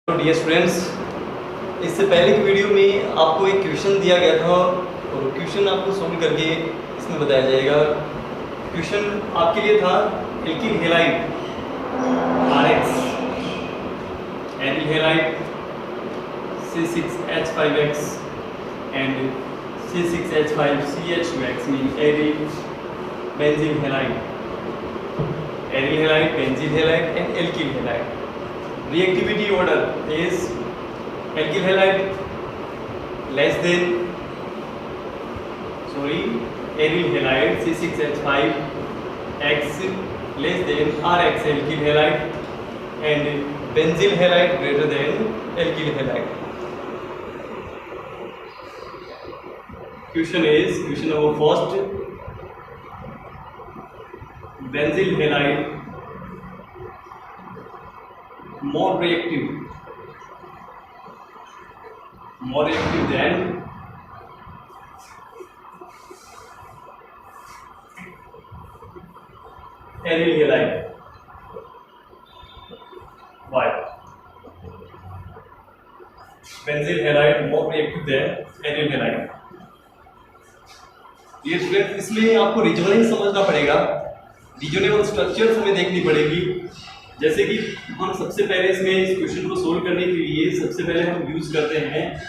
Dear students, इससे पहले की वीडियो में आपको एक क्वेश्चन दिया गया था और क्वेश्चन आपको सॉल्व करके इसमें बताया जाएगा। क्वेश्चन आपके लिए था alkyl halide RX, aryl halide C6H5X and C6H5CH2X mean aryl बेंजील halide, aryl halide, बेंजील halide and alkyl halide. Reactivity order is alkyl halide less than aryl halide C6H5X less than RX alkyl halide and benzyl halide greater than alkyl halide. Question number first. Benzyl halide more reactive than aryl halide. Why? Benzyl halide more reactive than aryl halide. ये student, इसमें आपको reasoning समझना पड़ेगा, reasonable structures हमें देखनी पड़ेगी. जैसे कि हम सबसे पहले इसमें इस क्वेश्चन को सोल्व करने के लिए सबसे पहले हम यूज करते हैं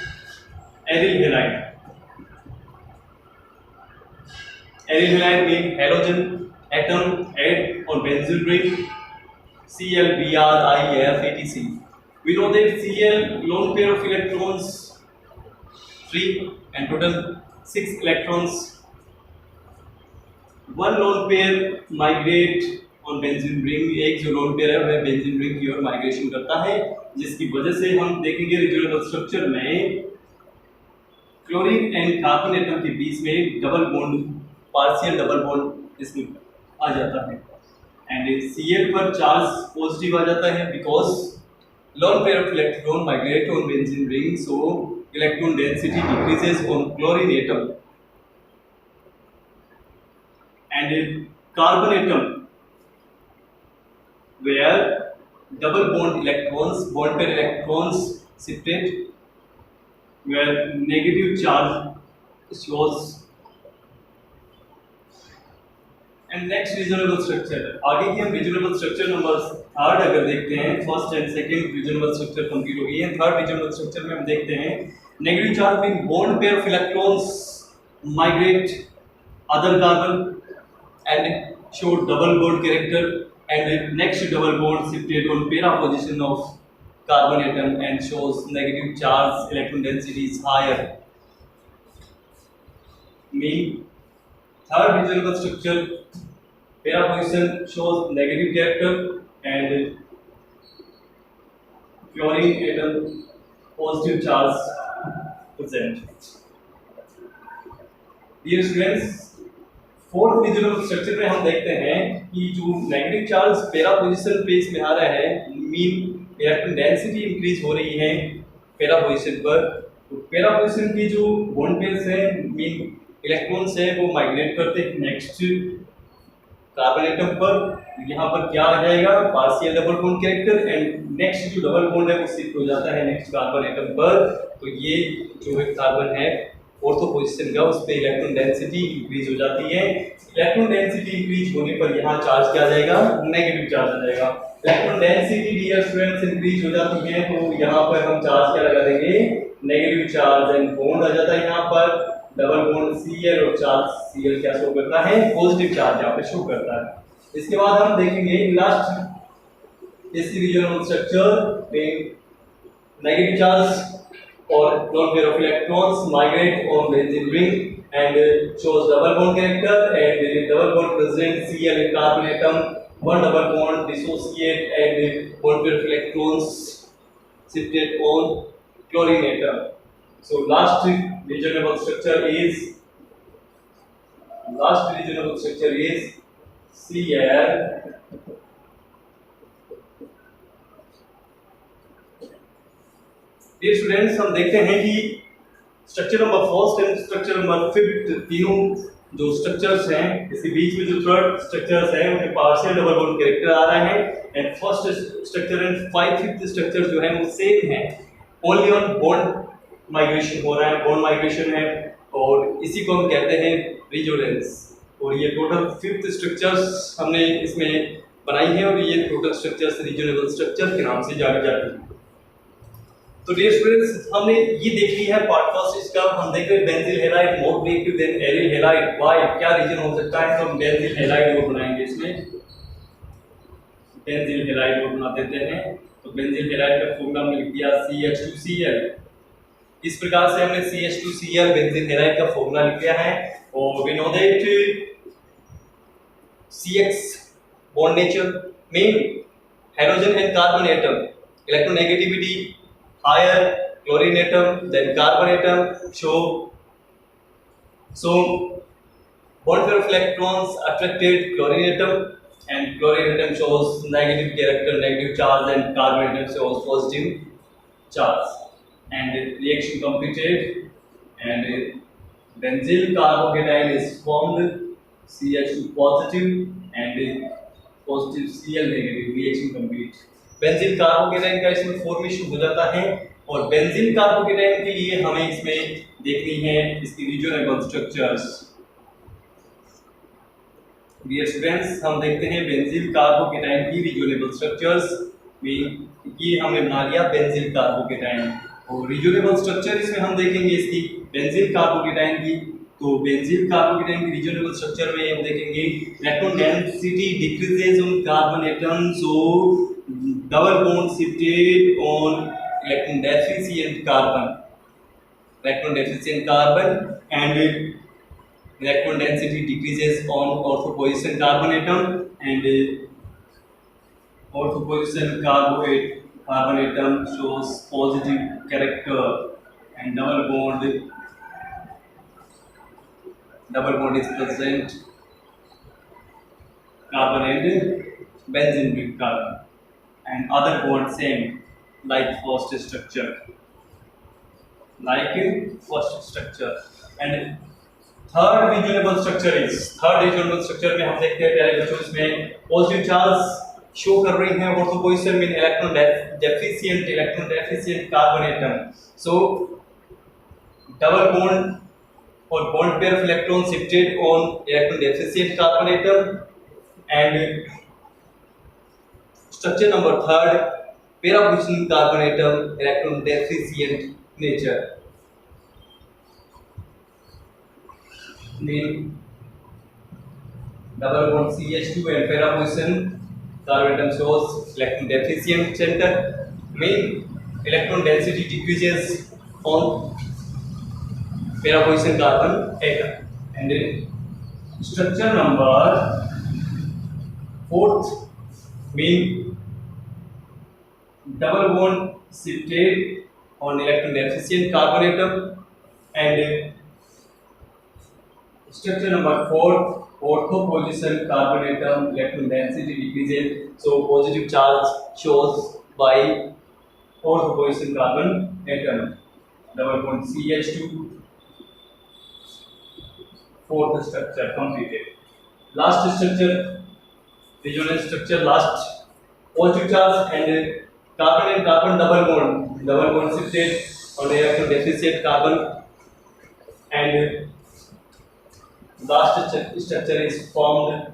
एरिल हैलाइड. एरिल हैलाइड में halogen atom add on benzyl ring Cl Br I F etc. We know that Cl lone pair of electrons 3 and total 6 electrons. One lone pair migrate on benzene ring. एक जो lone pair है वह benzene ring की ओर migration करता है, जिसकी वजह से हम देखेंगे रिजनेबल स्ट्रक्चर में क्लोरीन एंड कार्बन एटम के बीच में double bond, partial double bond इसमें आ जाता है एंड Cl पर चार्ज पॉजिटिव आ जाता है because lone pair of electron migrate on benzene ring, so electron density decreases on chlorine atom and carbon atom where double bond electrons, bond pair electrons shifted, where negative charge shows. And next reasonable structure, आगे की हम reasonable structure number third अगर देखते हैं, first and second reasonable structure complete हो गई है. Third reasonable structure में हम देखते हैं negative charge mean bond pair of electrons migrate other carbon and show double bond character. And next double bond shifted on para position of carbon atom and shows negative charge, electron density is higher. Mean third reasonable structure, para position shows negative character and chlorine atom positive charge present. Dear students, fourth reasonable structure में हम देखते हैं कि जो negative charge para position पे इसमें आ रहा है, मीन इलेक्ट्रॉन डेंसिटी इंक्रीज हो रही है पैरा पोजीशन पर. तो पैरा पोजीशन की जो बॉन्ड पेयर्स हैं, मीन इलेक्ट्रॉन्स हैं, वो माइग्रेट करते हैं नेक्स्ट कार्बन एटम पर. यहाँ पर क्या आ जाएगा, partial double bond character and next जो डबल बॉन्ड है वो शिफ्ट हो जाता है नेक्स्ट कार्बन एटम पर. तो ये जो एक कार्बन है ऑर्थो पोजीशन का, उस पे इलेक्ट्रॉन डेंसिटी इंक्रीज हो जाती है. इलेक्ट्रॉन डेंसिटी इंक्रीज होने पर यहाँ चार्ज क्या आ जाएगा, नेगेटिव चार्ज आ जाएगा. Electron density dear students increase हो जाती है तो यहाँ पर हम चार्ज क्या लगा देंगे, नेगेटिव चार्ज एंड बॉन्ड आ जाता है. यहाँ पर डबल बॉन्ड Cl और चार्ज Cl क्या शो करता है, पॉजिटिव चार्ज यहाँ पे शो करता है. इसके बाद हम देखेंगे लास्ट इस रीजनल स्ट्रक्चर में negative charge or lone pair of electrons migrate on benzene ring and shows double bond character and double bond present Cl in carbon atom, one double bond dissociate and bond pair of electrons shifted on chlorine atom. So last reasonable structure is Cl. Dear students, हम देखते हैं कि structure number first and structure number fifth तीनों जो structures हैं, इसके बीच में जो थर्ड स्ट्रक्चर्स हैं उनके पार्शियल डबल बॉन्ड कैरेक्टर आ रहा है, and first structure and 5/5 structure जो है वो सेम है, ओनली ऑन बॉन्ड माइग्रेशन हो रहा है, बॉन्ड माइग्रेशन है, और इसी को हम कहते हैं रिजोनेंस। और ये टोटल 5th स्ट्रक्चर्स हमने इसमें बनाई है, और ये टोटल स्ट्रक्चर्स रीजनेबल स्ट्रक्चर के नाम से जानी जाती है। तो डियर स्टूडेंट्स, हमने ये देख ली है पार्ट फर्स्ट इसका। हम देख रहे हैं बेंजील halide more reactive than aryl halide, why, क्या रीजन हो सकता है, तो हम बेंजील हैलाइड को बनाएंगे। इसमें बेंजील हैलाइड को बना देते हैं। तो बेंजील हैलाइड का फॉर्मूला हमने लिख दिया CH2Cl। इस प्रकार से हमने CH2Cl बेंजील हैलाइड का फॉर्मूला लिख दिया है। और we know that CX bond nature mean hydrogen and carbon atom electronegativity higher chlorine atom than carbon atom, so bond pair of electrons attracted chlorine atom, and chlorine atom shows negative character, negative charge, and carbon atom shows positive charge, and reaction completed, and benzyl carbocation is formed, CH2 positive and positive Cl negative, reaction complete। बेंजील carbocation का इसमें formation हो जाता है, और बेंजील carbocation के लिए हमें इसमें देखनी है इसकी रिजनेबल स्ट्रक्चर्स। डियर स्टूडेंट्स, हम देखते हैं बेंजील कार्बोकेटाइन की रिजनेबल स्ट्रक्चर्स में। ये हमने बना लिया बेंजील कार्बोकेटाइन, और रिजनेबल स्ट्रक्चर इसमें हम देखेंगे इसकी बेंजील कार्बोकेटाइन की। तो बेंजील कार्बोकेटाइन की रिजनेबल स्ट्रक्चर में हम देखेंगे electron density decreases on carbon atom, so double bond shifted on electron deficient carbon, and electron density decreases on orthoposition carbon atom, and orthoposition carbon atom shows positive character, and double bond is present, carbon and benzene with carbon, and other bond same like first structure, and third reasonable structure में हम देखते हैं पहले बच्चों इसमें positive charge show कर रही है ऑर्थोपोजिशन में electron deficient carbon atom, so double bond और bond pair of electron shifted on electron deficient carbon atom, and structure number third pair of carbon atom electron deficient nature, mean double bond CH2 and para position carbon atom shows electron deficient center, mean electron density decreases on para position carbon atom, and structure number fourth mean double bond shifted on electron deficient carbon atom, and structure number 4 orthoposition carbon atom electron density decreases, so positive charge shows by orthoposition carbon atom, double bond CH2, fourth structure completed। last structure resonance structure, last positive charge and carbon double bond shifted on electron deficient carbon, and last structure is formed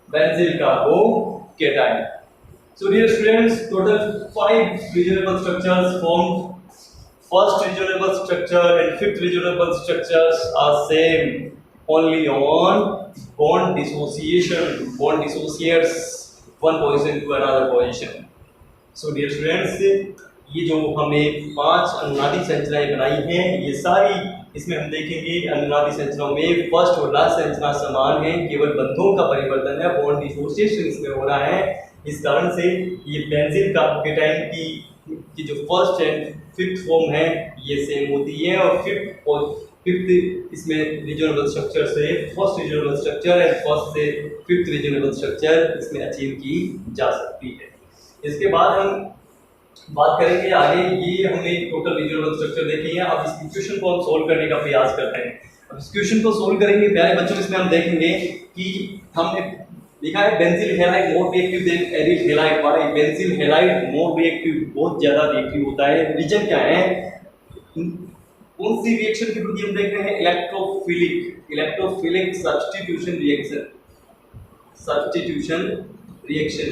benzyl carbocation। So dear students, total 5 reasonable structures formed। First reasonable structure and fifth reasonable structures are same, only on bond dissociation, bond dissociates one position to another position। So dear students, ये जो हमने 5 अनुनादी संरचनाएं बनाई हैं, ये सारी इसमें हम देखेंगे अनुनादी संरचनाओं में फर्स्ट और लास्ट संरचना समान है, केवल बंधों का परिवर्तन है, बॉन्ड डिसोसिएशन इसमें हो रहा है। इस कारण से ये बेंजील कार्बोकेटाइन की जो फर्स्ट एंड फिफ्थ फॉर्म है ये सेम होती है, और फिफ्थ इसमें रीजनेबल स्ट्रक्चर से first reasonable structure and first से फिफ्थ रीजनेबल स्ट्रक्चर इसमें अचीव की जा सकती है। इसके बाद हम बात करेंगे आगे। ये हमने टोटल रिजनेबल स्ट्रक्चर देखी है। अब इस इक्वेशन को हम सोल्व करने का प्रयास करते हैं। अब इस इक्वेशन को सोल्व करेंगे प्यारे बच्चों, इसमें हम देखेंगे कि हमने लिखा है benzyl halide more reactive than aryl halide. Why benzyl halide more reactive, बहुत ज्यादा रिएक्टिव होता है। रीजन क्या है? कौन सी रिएक्शन के प्रति हम देख रहे हैं? Electrophilic substitution reaction. Substitution reaction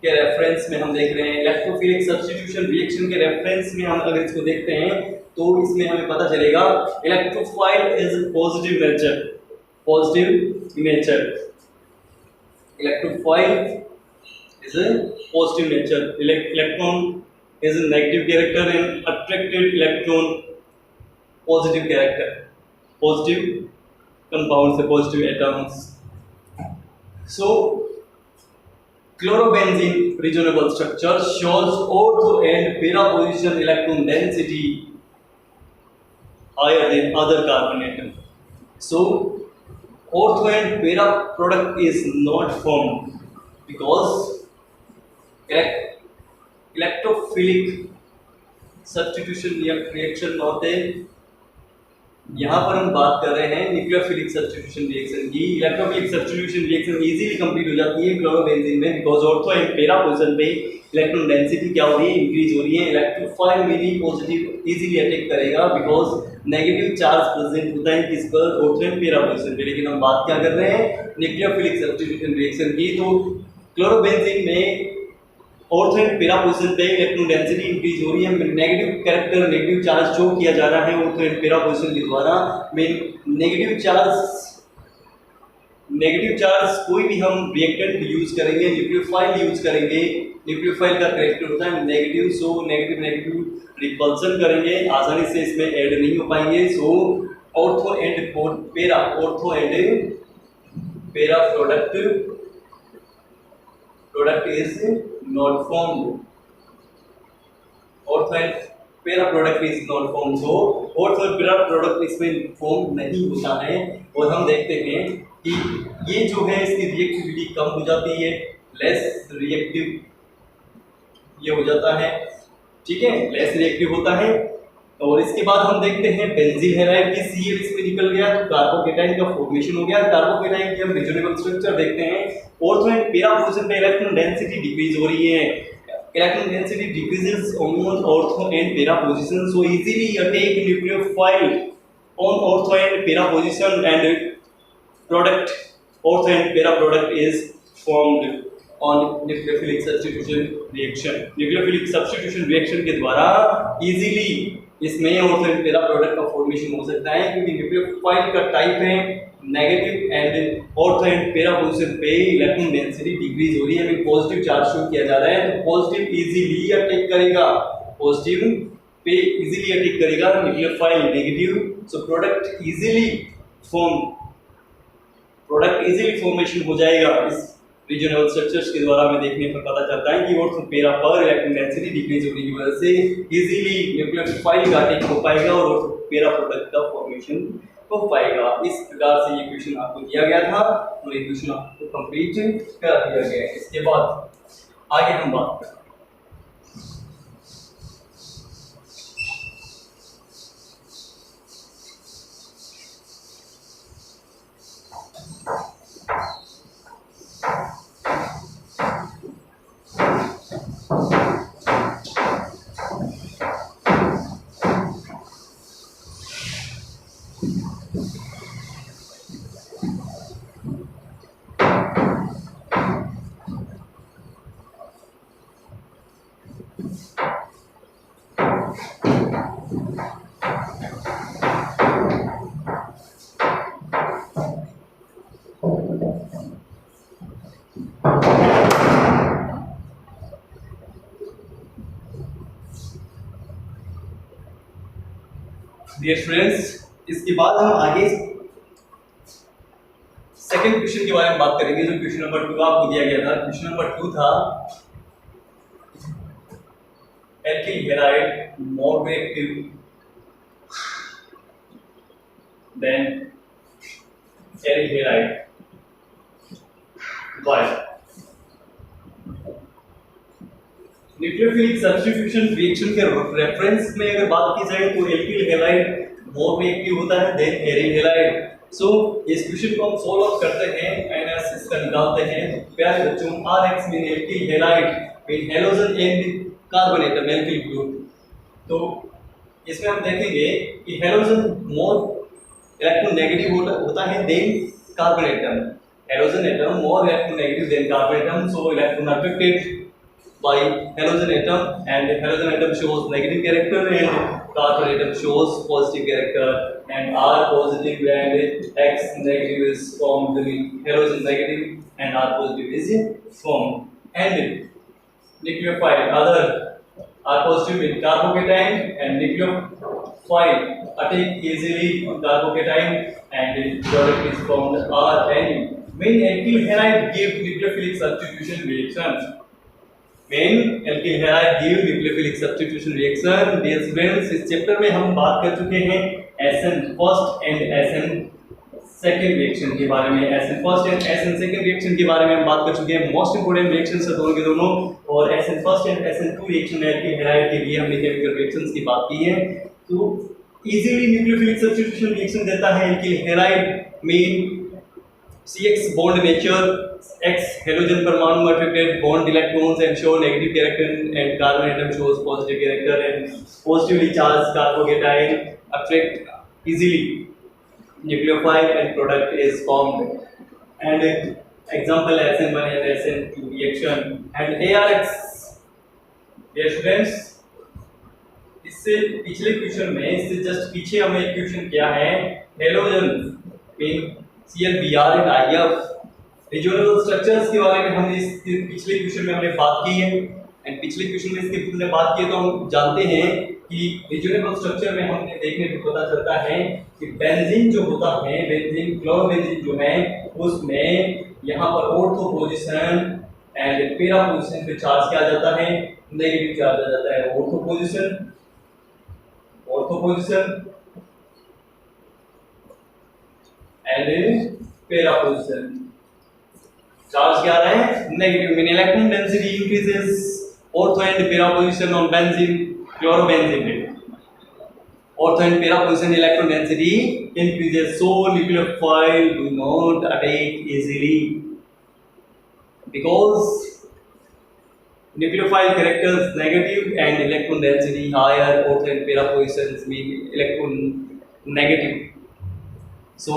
के रेफरेंस में हम देख रहे हैं। इलेक्ट्रोफिलिक सब्स्टिट्यूशन रिएक्शन के रेफरेंस में हम अगर इसको देखते हैं तो इसमें हमें पता चलेगा electrophile is positive nature. Positive nature, electrophile is a positive nature. Electron is a negative character and attracted electron positive character. Positive compounds, the positive atoms. So chlorobenzene reasonable structure shows ortho and para position electron density higher than other carbon atom. So ortho and para product is not formed because electrophilic substitution reaction होते। यहाँ पर हम बात कर रहे हैं nucleophilic substitution reaction की। Electrophilic substitution reaction easily complete हो जाती है क्लोरोबेंजीन में, because ortho and para position पे इलेक्ट्रॉन डेंसिटी क्या हो रही है? इंक्रीज हो रही है। इलेक्ट्रोफाइल में पॉजिटिव इजीली अटैक करेगा बिकॉज नेगेटिव चार्ज प्रेजेंट होता है किस पर? ऑर्थो एंड पैरा पोजीशन पे। लेकिन हम बात क्या कर रहे हैं? न्यूक्लियोफिलिक सब्स्टिट्यूशन रिएक्शन की। तो क्लोरोबेंजीन में ऑर्थो एंड पैरा पोजीशन पे इलेक्ट्रॉन डेंसिटी इंक्रीज हो रही है। Negative character, negative charge show किया जा रहा है ऑर्थो एंड पैरा पोजीशन के द्वारा। नेगेटिव चार्ज कोई भी हम रिएक्टेंट यूज करेंगे, न्यूक्लियोफाइल यूज करेंगे। न्यूक्लियोफाइल का कैरेक्टर होता है नेगेटिव, सो नेगेटिव रिपल्सन करेंगे, आसानी से इसमें ऐड नहीं हो पाएंगे। So ortho and para product is not formed. Ortho and para product is not formed. So ortho and para product इसमें फॉर्म नहीं होता है। और हम देखते हैं कि ये जो है इसकी रिएक्टिविटी कम हो जाती है, लेस रिएक्टिव ये हो जाता है, ठीक है, लेस रिएक्टिव होता है। और इसके बाद हम देखते हैं बेंजील हैलाइड की Cl इसमें निकल गया तो कार्बोकेटाइन का फॉर्मेशन हो गया। कार्बोकेटाइन की हम रिजनेबल स्ट्रक्चर देखते हैं। ऑर्थो एंड पैरा पोजीशन पे इलेक्ट्रॉन डेंसिटी डिक्रीज हो रही है। Electron density decreases on ortho and para position, so easily attack nucleophile on ortho and para position and product ortho and para product is formed on nucleophilic substitution reaction. Nucleophilic substitution reaction के द्वारा easily इसमें ortho and para product का formation हो सकता है, क्योंकि nucleophile का type है negative and ortho and para position पे इलेक्ट्रॉन डेंसिटी डिक्रीज हो रही है, अभी पॉजिटिव चार्ज शो किया जा रहा है। तो पॉजिटिव इजीली अटैक करेगा, पॉजिटिव पे इजीली अटैक करेगा nucleophile negative. So product easily formation हो जाएगा। इस रीजनेबल स्ट्रक्चर्स के द्वारा हमें देखने पर पता चलता है कि ऑर्थो पैरा पर इलेक्ट्रॉन डेंसिटी डिक्रीज होने की वजह से इजीली न्यूक्लियोफाइल का अटैक हो पाएगा और ऑर्थो पैरा प्रोडक्ट का फॉर्मेशन हो पाएगा। इस प्रकार से ये क्वेश्चन आपको दिया गया था और ये क्वेश्चन आपको कंप्लीट कर दिया गया है। इसके बाद आगे हम बात करते हैं। डियर स्टूडेंट्स, इसके बाद हम आगे सेकंड क्वेश्चन के बारे में बात करेंगे, जो क्वेश्चन नंबर 2 आपको दिया गया था। क्वेश्चन नंबर 2 था alkyl halide more reactive than aryl halide, why? Nucleophilic substitution reaction के रेफरेंस में अगर बात की जाए तो एल्किल हैलाइड मोर रिएक्टिव होता है देन एरिल हैलाइड। सो इस क्वेश्चन को हम सॉल्व आउट करते हैं एंड इसका निकालते हैं। प्यारे बच्चों, Rx mean alkyl halide mean halogen and carbon atom alkyl group. तो इसमें हम देखेंगे कि हैलोजन मोर इलेक्ट्रोनेगेटिव होता है than carbon atom. Halogen atom more electronegative than carbon atom, so electron attracted by halogen atom and halogen atom shows negative character and carbon atom shows positive character, and R positive and X negative is formed with halogen negative and R positive is formed, and nucleophile other R positive with carbocation and nucleophile attack easily carbocation and product is formed R and main alkyl halide give nucleophilic substitution reaction। Main alkyl halide give nucleophilic substitution reaction. Dear students, इस chapter में हम बात कर चुके हैं SN first and SN second reaction के बारे में। SN first and SN second reaction के बारे में हम बात कर चुके हैं। मोस्ट इंपोर्टेंट रिएक्शंस है दोनों के दोनों, और SN first and SN two reaction alkyl halide के लिए हमने केमिकल रिएक्शंस की बात की है। तो इजीली न्यूक्लियोफिलिक सब्स्टिट्यूशन रिएक्शन देता है alkyl halide mean CX bond nature, X halogen परमाणु attracted bond electrons and show negative character, and carbon atom shows positive character, and positively charged carbocation attract easily nucleophile and product is formed, and example SN1 and SN2 reaction and ARX। dear students, इससे पिछले question में, इससे just पीछे हमें एक question किया है halogen mean ClBr and IF reasonable structures के बारे में हमने इस पिछले क्वेश्चन में हमने बात की है, एंड पिछले क्वेश्चन में इसके हमने बात की है। तो हम जानते हैं कि रिजोनेबल स्ट्रक्चर में हमने देखने को पता चलता है कि बेंजीन जो होता है, बेंजीन क्लोरोबेंजीन जो है, उसमें यहाँ पर ortho position and para position पे चार्ज किया जाता है, नेगेटिव चार्ज आ जाता है। Ortho position and para position charge क्या रहा है, negative mean electron density increases ortho and para position on benzene chlorobenzene में। Ortho and para position electron density increases, so nucleophile do not attack easily because nucleophile characters negative and electron density higher, ortho and para positions mean electron negative, so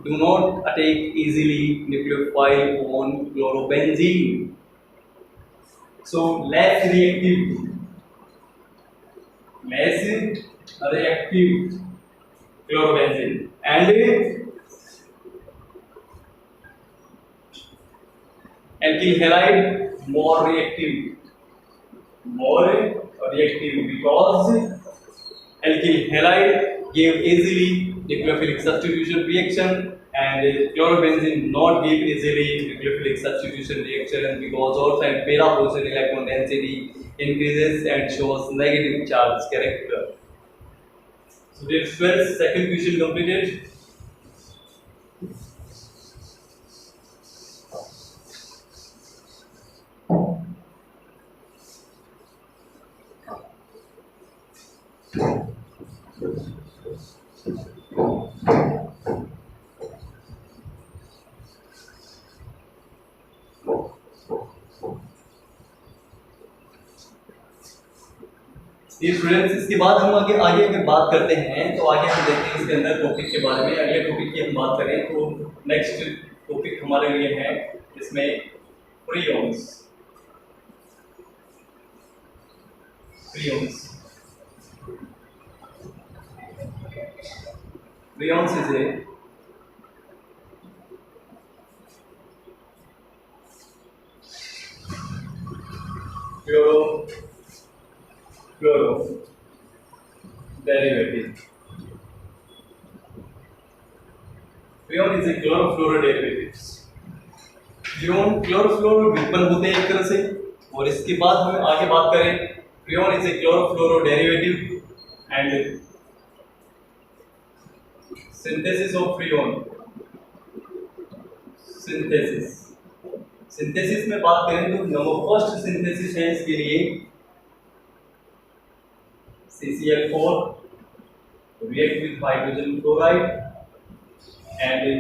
do not attack easily nucleophile on chlorobenzene, so less reactive chlorobenzene, and alkyl halide more reactive because alkyl halide give easily nucleophilic substitution reaction and chlorobenzene not give easily nucleophilic substitution reaction because ortho and para position electron density increases and shows negative charge character. So dear friends, second question completed. ये students, इसके बाद हम आगे अगर बात करते हैं तो आगे हम देखते हैं इसके अंदर टॉपिक के बारे में। अगले टॉपिक की हम बात करें तो नेक्स्ट टॉपिक हमारे लिए है इसमें freons is a chloro derivative. Freon is a chlorofluoro derivatives. Freon chlorofluoro व्युत्पन्न होते हैं एक तरह से, और इसके बाद हमें आगे बात करें Freon is a chlorofluoro derivative and synthesis of Freon. Synthesis में बात करें तो फर्स्ट सिंथेसिस है इसके लिए CCl4 react with hydrogen fluoride, and in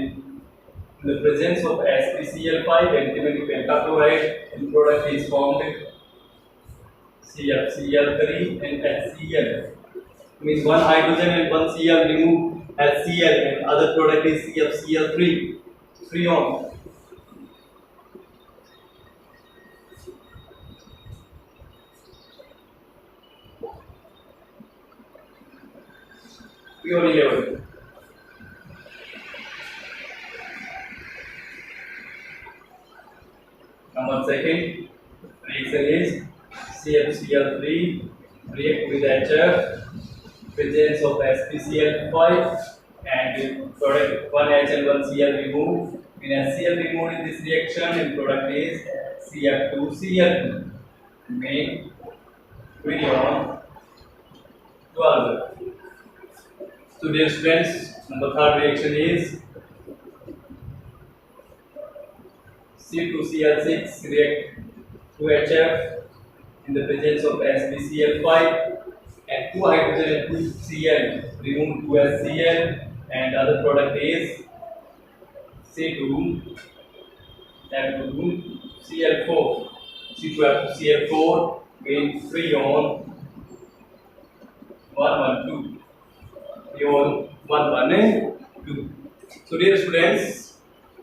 the presence of SpCl5 antimony pentachloride, the product is formed CFCl3 and HCl. Means one hydrogen and one Cl remove HCl, and other product is CFCl3 freon. Freon 11. Number second reaction is CFCl3 react with HF, presence of SpCl5, and product one H and one Cl removed. When HCl removed in this reaction, and product is CF2Cl. Main freon 12. So dear students, number third reaction is C2Cl6 react to HF in the presence of SpCl5, and 2 hydrogen and 2 Cl remove 2 HCl, and other product is C2F2Cl4. C2F2Cl4 means freon 112. Freon 112. So dear students,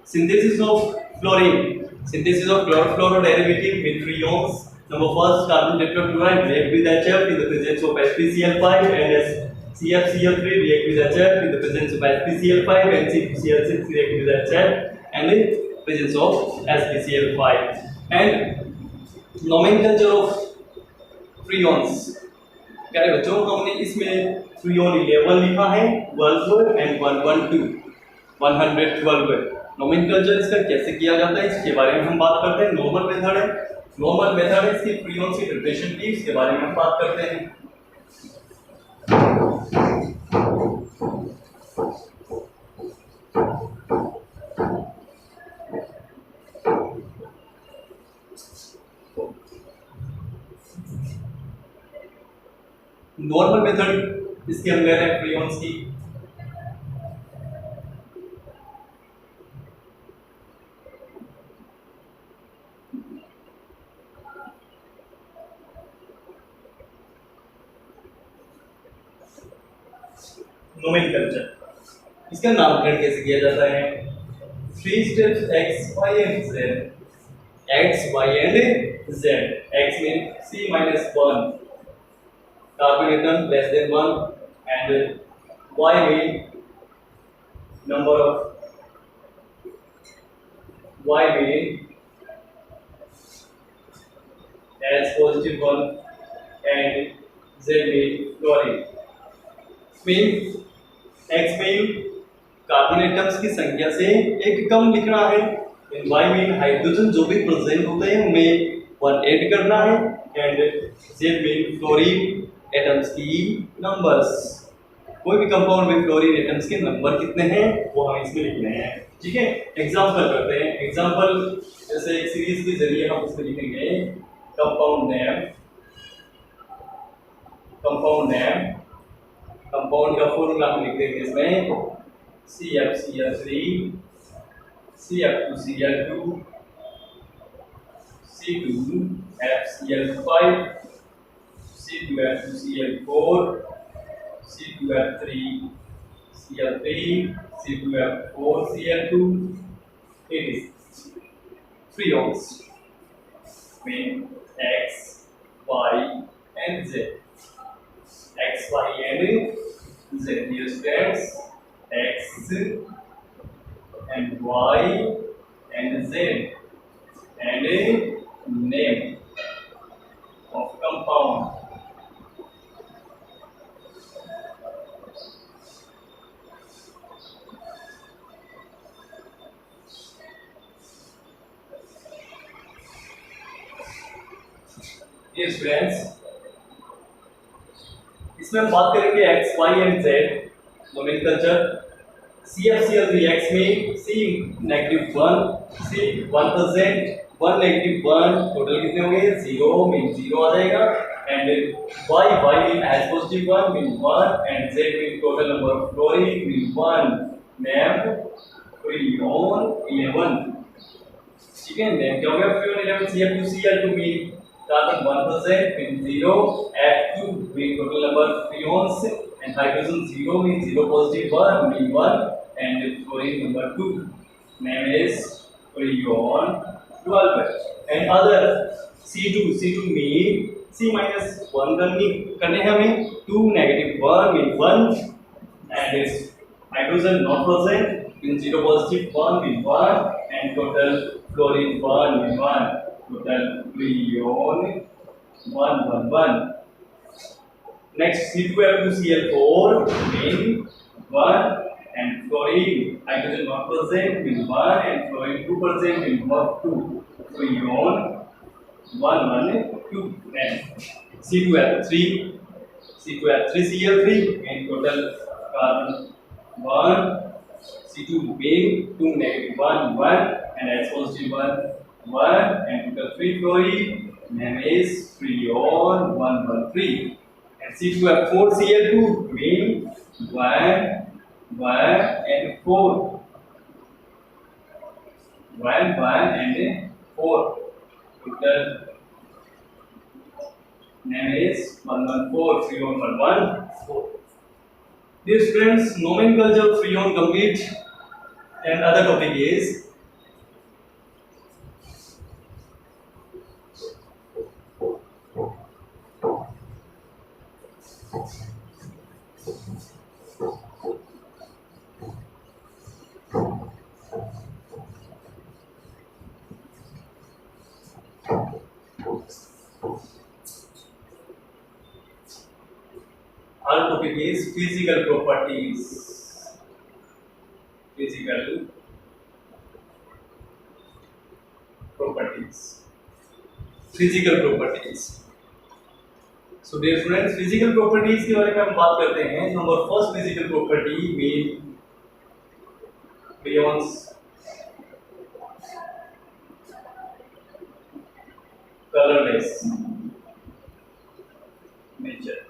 synthesis of fluorine, synthesis of chlorofluoroderivative with freons. Number first, carbon tetrafluoride react with HF in the presence of SpCl5, and CFCl3 react with HF in the presence of SpCl5, and C2Cl6 react with HF and in presence of SpCl5. And nomenclature of freons, क्या है बच्चों, हमने इसमें freon 11 लिखा है 12 and 112 112. Nomenclature इसका कैसे किया जाता है इसके बारे में हम बात करते हैं. नॉर्मल मेथड है, नॉर्मल मेथड है इसकी फ्रीऑन की प्रिपरेशन की, इसके बारे में हम बात करते हैं. नॉर्मल मेथड इसके अंदर है फ्रीऑन्स की. नोमेनक्लेचर, इसका नामकरण कैसे किया जाता है. 3 steps x, y and z. x, y and z. x means c minus 1, carbon atom less than 1, and y means number of y means as positive 1, and z means fluorine. means x में carbon atoms की संख्या से एक कम लिखना है, y में hydrogen जो भी प्रेजेंट होते हैं उनमें 1 ऐड करना है, एंड z में फ्लोरीन एटम्स की नंबर्स, कोई भी कंपाउंड में फ्लोरीन एटम्स के नंबर कितने हैं वो हम इसमें लिखने हैं. ठीक है, एग्जांपल करते हैं. एग्जांपल जैसे एक सीरीज के जरिए हम उसमें लिखेंगे कंपाउंड नेम. कंपाउंड का फॉर्मूला हम लिख देंगे इसमें CFCl3, CF2Cl2, C2FCl5, C2F2Cl4, C2F3Cl3, C2F4Cl2. It is freons with X, Y and Z. X, Y and Z. Dear students, X and Y and Z, and a name of compound. Dear students, इसमें हम बात करेंगे x, y and z nomenclature. CFCl3 x में C -1, C 1%, 1 -1, total कितने होंगे 0 में 0 आ जाएगा, and y as positive 1 means 1 and z means total number of fluorine means 1 name freon 11 ठीक है name क्या हो गया freon 11 Cl2 mean carbon 1% means 0 F2 means total number of freons and hydrogen 0 means 0 positive 1 means 1 and fluorine number 2 name is freon 12 and other C2 mean C minus 1 करने हैं हमें 2 negative 1 mean 1 and is hydrogen not present means 0 positive 1 mean 1 and total fluorine 1 mean 1 total freon 1 next C2F2Cl4 mean 1 and fluorine hydrogen not present mean 1 and fluorine 2 present mean 2 freon 2 and C2F3Cl3 and total carbon 1 C2 being 2 negative 1 and H positive 1 and total 3 fluorine name is freon 113 and C2F4Cl2 mean 1 and 4 1 and 4 total name is 114 freon 114 dear friends nomenclature of freon complete and other topic is our topic is physical properties. Physical properties. Physical properties. So dear friends, physical properties के बारे में हम बात करते हैं. Number first physical property mean freons colorless nature.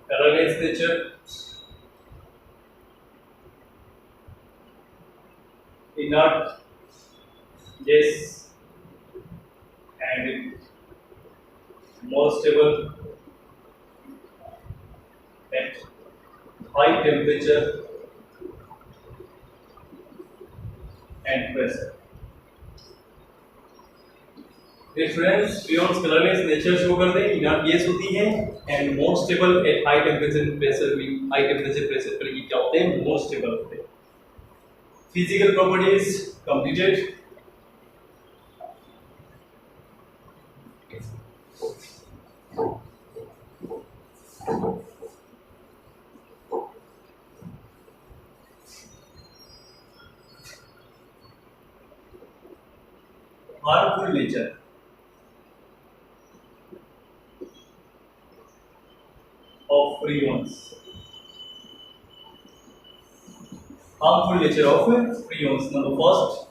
Colorless nature. Inert gas and more stable at high temperature and pressure. Difference freons colorless nature show करते हैं inert gas होती है and more stable at high temperature pressure भी high temperature pressure पर ये क्या होते हैं more stable होते हैं. Physical properties completed. Harmful nature of freons. Harmful nature of freons. Number first,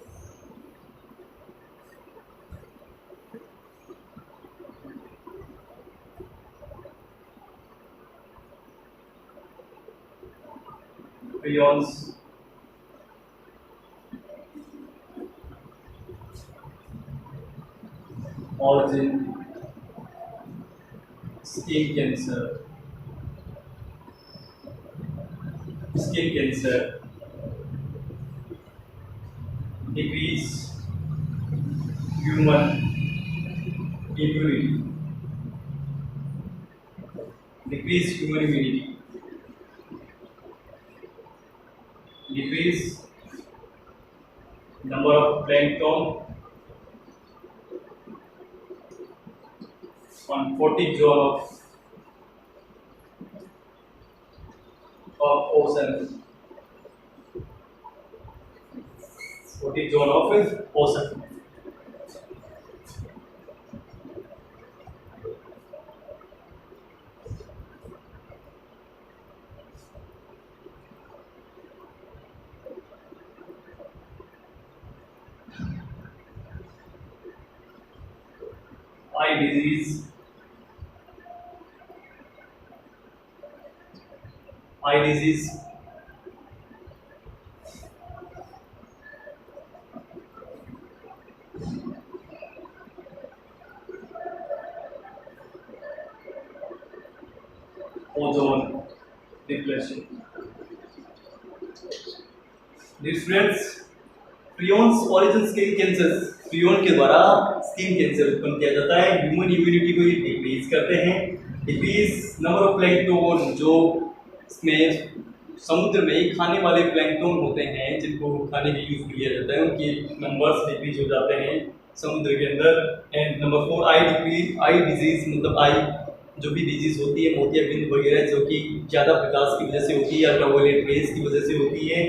freons origin skin cancer, decrease human immunity, decrease number of plankton on 40 joule of ocean. 40 joule of ocean. eye disease, eye disease, ozone depletion. Dear friends, prions origin skin cancer, prion के द्वारा skin cancer उत्पन्न किया जाता है। Human immunity को decrease करते हैं। Decrease number of plankton, जो इसमें समुद्र में खाने वाले प्लैंकटन होते हैं जिनको खाने के यूज किया जाता है, उनके नंबर्स डिक्रीज हो जाते हैं समुद्र के अंदर। एंड नंबर 4 आई डिजीज, मतलब आई जो भी डिजीज होती है मोतियाबिंद वगैरह, जो कि ज़्यादा प्रकाश की वजह से होती है या अल्ट्रावायलेट रेज की वजह से होती है,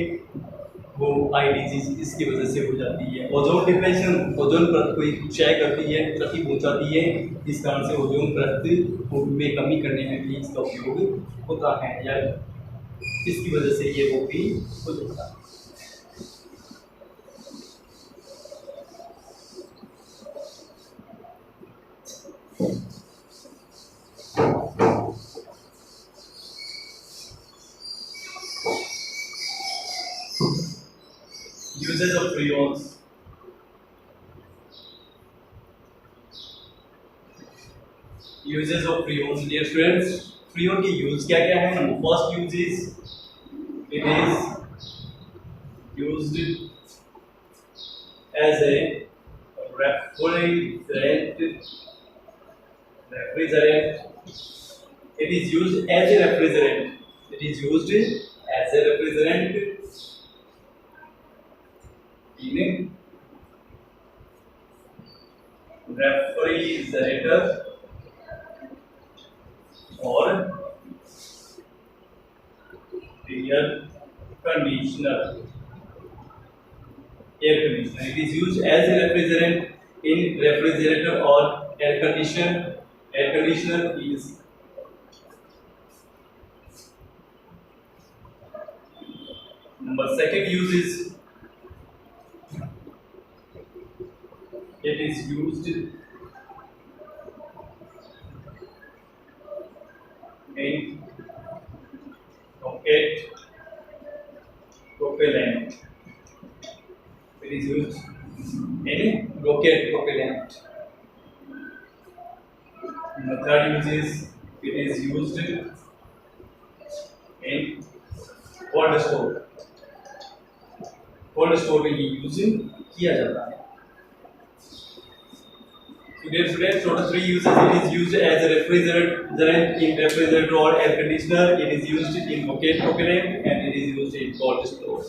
वो आई डिजीज इसकी वजह से हो जाती है। ओजोन डिप्रेशन, ओजोन परत को क्षय करती है, क्षति पहुंचाती है, इस कारण से ओजोन परत में कमी करने में भी इसका उपयोग होता है, या इसकी वजह से ये वो भी हो जाता है। Uses of freons. Uses of freons, dear friends. Freon के यूज क्या क्या है? First use is, it is used as a refrigerant. It is used as a refrigerant. It is used as a refrigerant in refrigerator or air conditioner. It is used as a refrigerant in refrigerator or air conditioner. Air conditioner is number second use is, it is used in rocket propellant. It is used in rocket propellant. The third use is, it is used in cold store. Cold store में ये use किया जाता है। Students, total 3 uses. It is used as a refrigerant in refrigerator or air conditioner. It is used in rocket propellant, and it is used in cold stores.